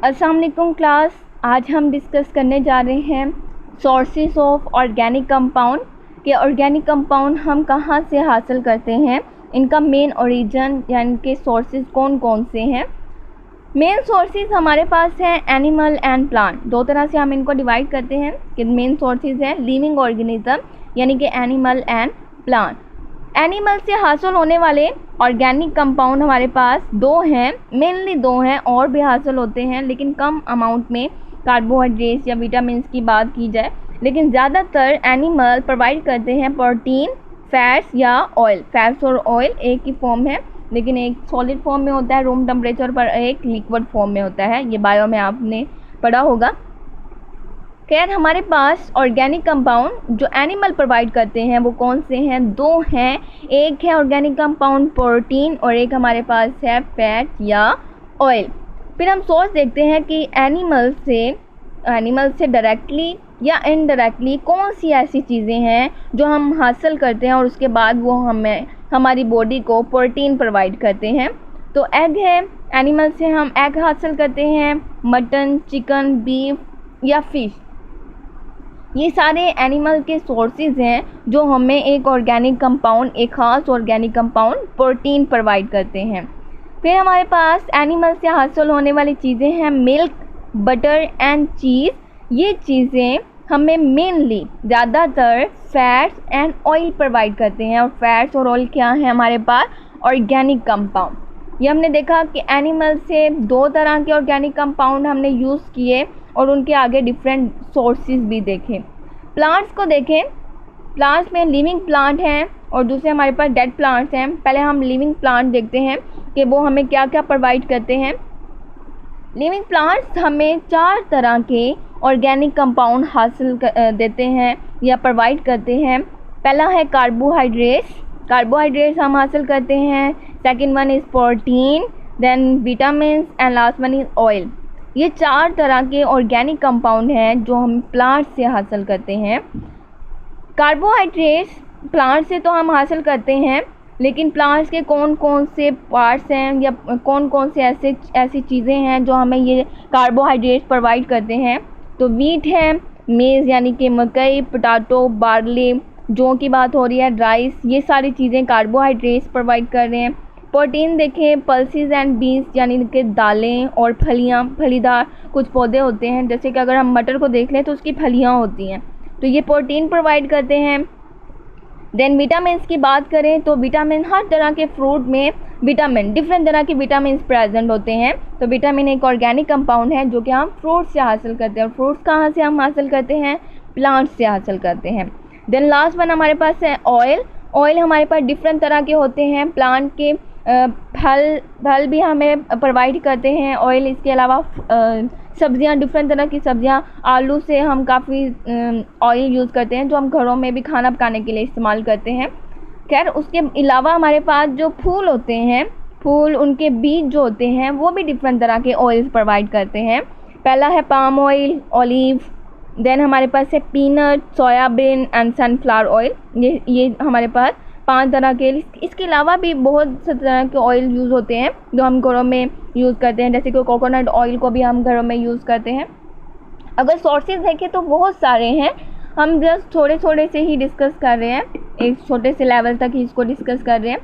अस्सलाम वालेकुम क्लास। आज हम डिस्कस करने जा रहे हैं सोर्सेज ऑफ ऑर्गेनिक कंपाउंड कि ऑर्गेनिक कंपाउंड हम कहाँ से हासिल करते हैं, इनका मेन ओरिजिन यानी कि सोर्सेज कौन कौन से हैं। मेन सोर्सेज हमारे पास हैं एनिमल एंड प्लांट। दो तरह से हम इनको डिवाइड करते हैं कि मेन सोर्सेज हैं लिविंग ऑर्गेनिज्म यानी कि एनिमल एंड प्लांट। एनिमल से हासिल होने वाले ऑर्गेनिक कंपाउंड हमारे पास दो हैं, मेनली दो हैं, और भी हासिल होते हैं लेकिन कम अमाउंट में। कार्बोहाइड्रेट्स या विटामिन्स की बात की जाए, लेकिन ज़्यादातर एनिमल प्रोवाइड करते हैं प्रोटीन, फैट्स या ऑयल। फैट्स और ऑयल एक ही फॉर्म है, लेकिन एक सॉलिड फॉर्म में होता है रूम टेम्परेचर पर, एक लिक्विड फॉर्म में होता है। ये बायो में आपने पढ़ा होगा। खैर, हमारे पास ऑर्गेनिक कंपाउंड जो एनिमल प्रोवाइड करते हैं वो कौन से हैं? दो हैं। एक है ऑर्गेनिक कंपाउंड प्रोटीन और एक हमारे पास है फैट या ऑयल। फिर हम सोच देखते हैं कि एनिमल से डायरेक्टली या इनडायरेक्टली कौन सी ऐसी चीज़ें हैं जो हम हासिल करते हैं और उसके बाद वो हमें हमारी बॉडी को प्रोटीन प्रोवाइड करते हैं। तो एग है, एनिमल से हम एग हासिल करते हैं, मटन, चिकन, बीफ या फिश। ये सारे एनिमल के सोर्सेज हैं जो हमें एक ऑर्गेनिक कंपाउंड, एक ख़ास ऑर्गेनिक कंपाउंड प्रोटीन प्रोवाइड करते हैं। फिर हमारे पास एनिमल से हासिल होने वाली चीज़ें हैं मिल्क, बटर एंड चीज़। ये चीज़ें हमें मेनली ज़्यादातर फैट्स एंड ऑयल प्रोवाइड करते हैं। और फैट्स और ऑयल क्या है हमारे पास? Organic compound. ये हमने देखा कि एनिमल से दो तरह के ऑर्गेनिक कंपाउंड हमने यूज़ किए और उनके आगे डिफरेंट सोर्सेज भी देखें। प्लांट्स को देखें, प्लांट्स में लिविंग प्लांट हैं और दूसरे हमारे पास डेड प्लांट्स हैं। पहले हम लिविंग प्लांट देखते हैं कि वो हमें क्या क्या प्रोवाइड करते हैं। लिविंग प्लांट्स हमें चार तरह के ऑर्गेनिक कंपाउंड हासिल देते हैं या प्रोवाइड करते हैं। पहला है कार्बोहाइड्रेट्स हम हासिल करते हैं। Second one is protein, then vitamins and last one is oil. ये चार तरह के ऑर्गेनिक कंपाउंड हैं जो हम प्लांट से हासिल करते हैं। कार्बोहाइड्रेट्स प्लांट से तो हम हासिल करते हैं, लेकिन प्लांट्स के कौन कौन से पार्ट्स हैं या कौन कौन से ऐसी चीज़ें हैं जो हमें ये कार्बोहाइड्रेट्स प्रोवाइड करते हैं? तो वीट है, मेज़ यानी कि मकई, पोटैटो, बार्ली, जौ की बात हो रही है, राइस, ये सारी चीज़ें कार्बोहाइड्रेट्स प्रोवाइड कर रहे हैं। प्रोटीन देखें, पल्सेस एंड बीन्स यानी कि दालें और फलियां, फलीदार कुछ पौधे होते हैं, जैसे कि अगर हम मटर को देख लें तो उसकी फलियां होती हैं, तो ये प्रोटीन प्रोवाइड करते हैं। देन विटामिन्स की बात करें तो विटामिन, हर तरह के फ्रूट में विटामिन, डिफरेंट तरह के विटामिन प्रेजेंट होते हैं। तो विटामिन एक ऑर्गेनिक कंपाउंड है जो कि हम फ्रूट से हासिल करते हैं। और फ्रूट्स कहाँ से हम हासिल करते हैं? प्लांट से हासिल करते हैं। देन लास्ट वन हमारे पास है ऑयल। ऑयल हमारे पास डिफरेंट तरह के होते हैं। प्लांट के फल भी हमें प्रोवाइड करते हैं ऑयल। इसके अलावा सब्जियां, डिफरेंट तरह की सब्जियां, आलू से हम काफ़ी ऑयल यूज़ करते हैं जो हम घरों में भी खाना पकाने के लिए इस्तेमाल करते हैं। खैर, उसके अलावा हमारे पास जो फूल होते हैं, फूल, उनके बीज जो होते हैं वो भी डिफरेंट तरह के ऑयल्स प्रोवाइड करते हैं। पहला है पाम ऑयल, ऑलिव, देन हमारे पास है peanut, soybean and sunflower oil. ये हमारे पास 5 तरह के। इसके अलावा भी बहुत से तरह के ऑयल यूज़ होते हैं जो हम घरों में यूज़ करते हैं, जैसे कि कोकोनट ऑयल को भी हम घरों में यूज़ करते हैं। अगर सोर्सेज देखें तो बहुत सारे हैं, हम जस्ट थोड़े थोड़े से ही डिस्कस कर रहे हैं, एक छोटे से लेवल तक ही इसको डिस्कस कर रहे हैं।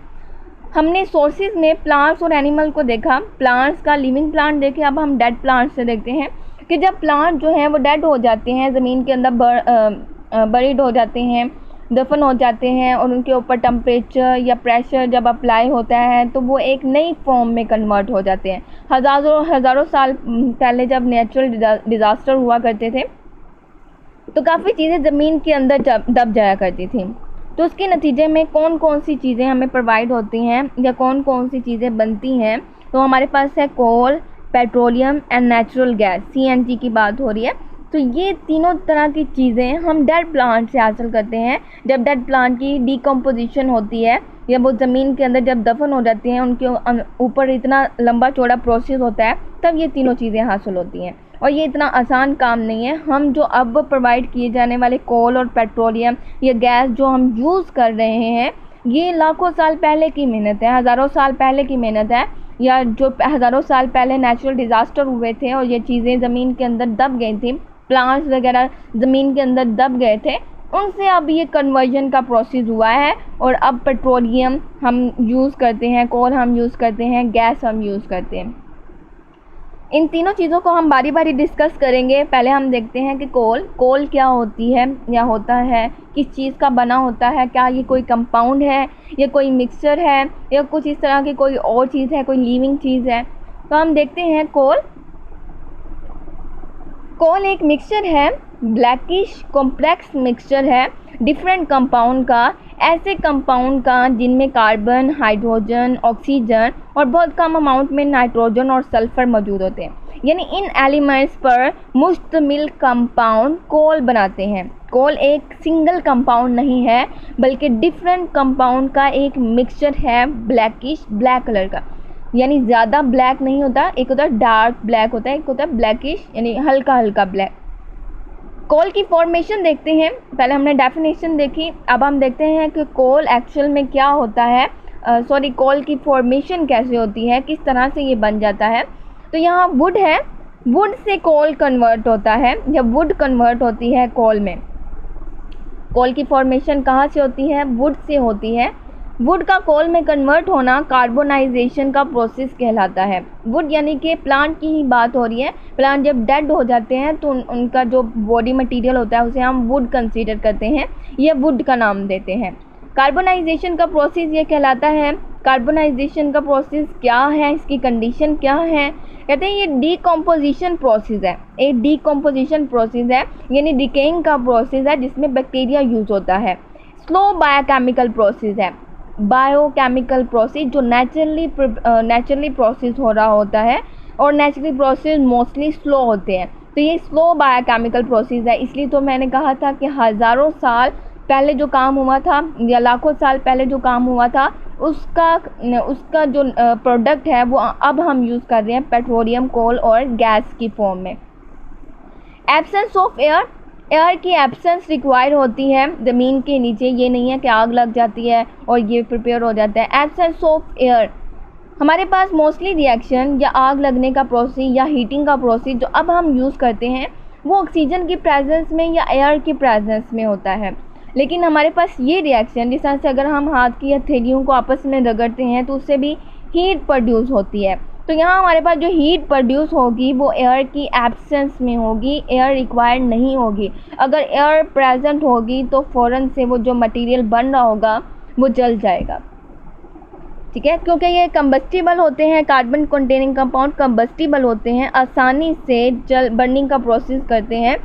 हमने सोर्सेज में प्लांट्स और एनिमल को देखा, प्लांट्स का लिविंग प्लांट देखे। अब हम डेड प्लांट्स से देखते हैं कि जब प्लांट जो हैं वो डेड हो जाते हैं, ज़मीन के अंदर बरीड हो जाते हैं, दफन हो जाते हैं, और उनके ऊपर टेम्परेचर या प्रेशर जब अप्लाई होता है तो वो एक नई फॉर्म में कन्वर्ट हो जाते हैं। हज़ारों साल पहले जब नेचुरल डिज़ास्टर हुआ करते थे तो काफ़ी चीज़ें ज़मीन के अंदर दब जाया करती थी। तो उसके नतीजे में कौन कौन सी चीज़ें हमें प्रोवाइड होती हैं या कौन कौन सी चीज़ें बनती हैं? तो हमारे पास है coal, petroleum and natural gas, CNG की बात हो रही है। तो ये तीनों तरह की चीज़ें हम डेड प्लांट से हासिल करते हैं। जब डेड प्लांट की डिकम्पोजिशन होती है या वो ज़मीन के अंदर जब दफन हो जाती हैं, उनके ऊपर इतना लंबा चौड़ा प्रोसेस होता है, तब ये तीनों चीज़ें हासिल होती हैं। और ये इतना आसान काम नहीं है। हम जो अब प्रोवाइड किए जाने वाले कोल और पेट्रोलियम या गैस जो हम यूज़ कर रहे हैं, ये लाखों साल पहले की मेहनत है, हज़ारों साल पहले की मेहनत है। या जो हज़ारों साल पहले नेचुरल डिज़ास्टर हुए थे और ये चीज़ें ज़मीन के अंदर दब गई थी, प्लांट्स वगैरह ज़मीन के अंदर दब गए थे, उनसे अब ये कन्वर्जन का प्रोसेस हुआ है और अब पेट्रोलियम हम यूज़ करते हैं, कोल हम यूज़ करते हैं, गैस हम यूज़ करते हैं। इन तीनों चीज़ों को हम बारी बारी डिस्कस करेंगे। पहले हम देखते हैं कि कोल क्या होती है या होता है, किस चीज़ का बना होता है, क्या ये कोई कंपाउंड है या कोई मिक्सचर है या कुछ इस तरह की कोई और चीज़ है, कोई लिविंग चीज़ है। तो हम देखते हैं कोल एक मिक्सचर है, ब्लैकिश कॉम्प्लेक्स मिक्सचर है डिफरेंट कंपाउंड का, ऐसे कंपाउंड का जिनमें कार्बन, हाइड्रोजन, ऑक्सीजन और बहुत कम अमाउंट में नाइट्रोजन और सल्फर मौजूद होते हैं। यानी इन एलिमेंट्स पर मुश्तमिल कंपाउंड कोल बनाते हैं। कोल एक सिंगल कंपाउंड नहीं है बल्कि डिफरेंट कंपाउंड का एक मिक्सचर है, ब्लैकिश ब्लैक कलर का। यानी ज़्यादा ब्लैक नहीं होता, एक होता है डार्क ब्लैक होता है, एक होता है ब्लैकिश यानी हल्का हल्का ब्लैक। कोल की फॉर्मेशन देखते हैं। पहले हमने डेफिनेशन देखी, अब हम देखते हैं कि कोल एक्चुअल में क्या होता है, कोल की फॉर्मेशन कैसे होती है, किस तरह से ये बन जाता है। तो यहाँ वुड है, वुड से कोल कन्वर्ट होता है या वुड कन्वर्ट होती है कोल में। कोल की फॉर्मेशन कहाँ से होती है? वुड से होती है। वुड का कोल में कन्वर्ट होना कार्बोनाइजेशन का प्रोसेस कहलाता है। वुड यानी कि प्लांट की ही बात हो रही है। प्लांट जब डेड हो जाते हैं तो उनका जो बॉडी मटेरियल होता है उसे हम वुड कंसीडर करते हैं या वुड का नाम देते हैं। कार्बोनाइजेशन का प्रोसेस ये कहलाता है। कार्बोनाइजेशन का प्रोसेस क्या है, इसकी कंडीशन क्या है? कहते हैं ये डीकम्पोजिशन प्रोसेस है। एक डीकम्पोजिशन प्रोसेस है यानी डिकेइंग का प्रोसेस है जिसमें बैक्टीरिया यूज़ होता है। स्लो बायोकेमिकल प्रोसेस है, बायोकेमिकल प्रोसेस जो नेचुरली प्रोसेस हो रहा होता है और नेचुरली प्रोसेस मोस्टली स्लो होते हैं। तो ये स्लो बायोकेमिकल प्रोसेस है। इसलिए तो मैंने कहा था कि हज़ारों साल पहले जो काम हुआ था या लाखों साल पहले जो काम हुआ था उसका जो प्रोडक्ट है वो अब हम यूज़ कर रहे हैं पेट्रोलियम, कोल और गैस की फॉर्म में। एब्सेंस ऑफ एयर की एब्सेंस रिक्वायर होती है ज़मीन के नीचे। ये नहीं है कि आग लग जाती है और ये प्रिपेयर हो जाता है। एब्सेंस ऑफ एयर, हमारे पास मोस्टली रिएक्शन या आग लगने का प्रोसेस या हीटिंग का प्रोसेस जो अब हम यूज़ करते हैं वो ऑक्सीजन की प्रेजेंस में या एयर की प्रेजेंस में होता है। लेकिन हमारे पास ये रिएक्शन, जिस तरह से अगर हम हाथ की हथेलियों को आपस में रगड़ते हैं तो उससे भी हीट प्रोड्यूस होती है। तो यहाँ हमारे पास जो हीट प्रोड्यूस होगी वो एयर की एब्सेंस में होगी, एयर रिक्वायर्ड नहीं होगी। अगर एयर प्रेजेंट होगी तो फ़ौरन से वो जो मटेरियल बन रहा होगा वो जल जाएगा। ठीक है, क्योंकि ये कंबस्टिबल होते हैं, कार्बन कंटेनिंग कंपाउंड कंबस्टिबल होते हैं, आसानी से बर्निंग का प्रोसेस करते हैं।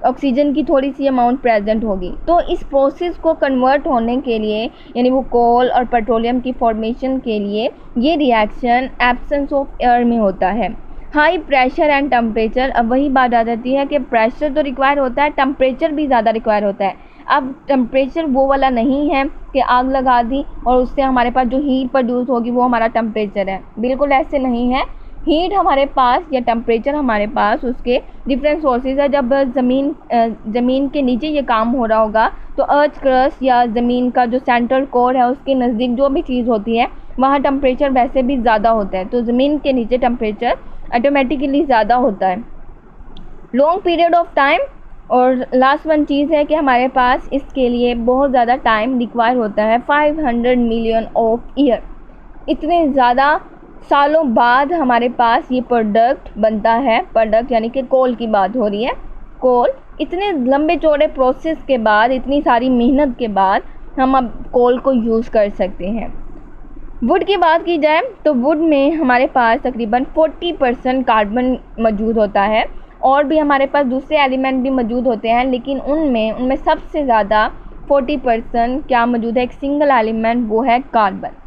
ऑक्सीजन की थोड़ी सी अमाउंट प्रेजेंट होगी। तो इस प्रोसेस को कन्वर्ट होने के लिए यानी वो कोल और पेट्रोलियम की फॉर्मेशन के लिए ये रिएक्शन एब्सेंस ऑफ एयर में होता है। हाई प्रेशर एंड टेम्परेचर, अब वही बात आ जाती है कि प्रेशर तो रिक्वायर होता है, टेम्परेचर भी ज़्यादा रिक्वायर होता है। अब टेम्परेचर वो वाला नहीं है कि आग लगा दी और उससे हमारे पास जो हीट प्रोड्यूस होगी वो हमारा टेम्परेचर है, बिल्कुल ऐसे नहीं है। हीट हमारे पास या टेम्परेचर हमारे पास उसके डिफरेंट सोर्सेज है। जब ज़मीन के नीचे ये काम हो रहा होगा तो अर्थ क्रस्ट या ज़मीन का जो सेंट्रल कोर है उसके नज़दीक जो भी चीज़ होती है वहाँ टेम्परेचर वैसे भी ज़्यादा होता है, तो ज़मीन के नीचे टेम्परेचर ऑटोमेटिकली ज़्यादा होता है। लॉन्ग पीरियड ऑफ टाइम, और लास्ट वन चीज़ है कि हमारे पास इसके लिए बहुत ज़्यादा टाइम रिक्वायर होता है, 500 मिलियन ऑफ ईयर। इतने ज़्यादा सालों बाद हमारे पास ये प्रोडक्ट बनता है। प्रोडक्ट यानी कि कोल की बात हो रही है। कोल, इतने लंबे चौड़े प्रोसेस के बाद, इतनी सारी मेहनत के बाद हम अब कोल को यूज़ कर सकते हैं। वुड की बात की जाए तो वुड में हमारे पास तकरीबन 40% कार्बन मौजूद होता है और भी हमारे पास दूसरे एलिमेंट भी मौजूद होते हैं, लेकिन उनमें सबसे ज़्यादा 40% क्या मौजूद है, एक सिंगल एलिमेंट, वो है कार्बन।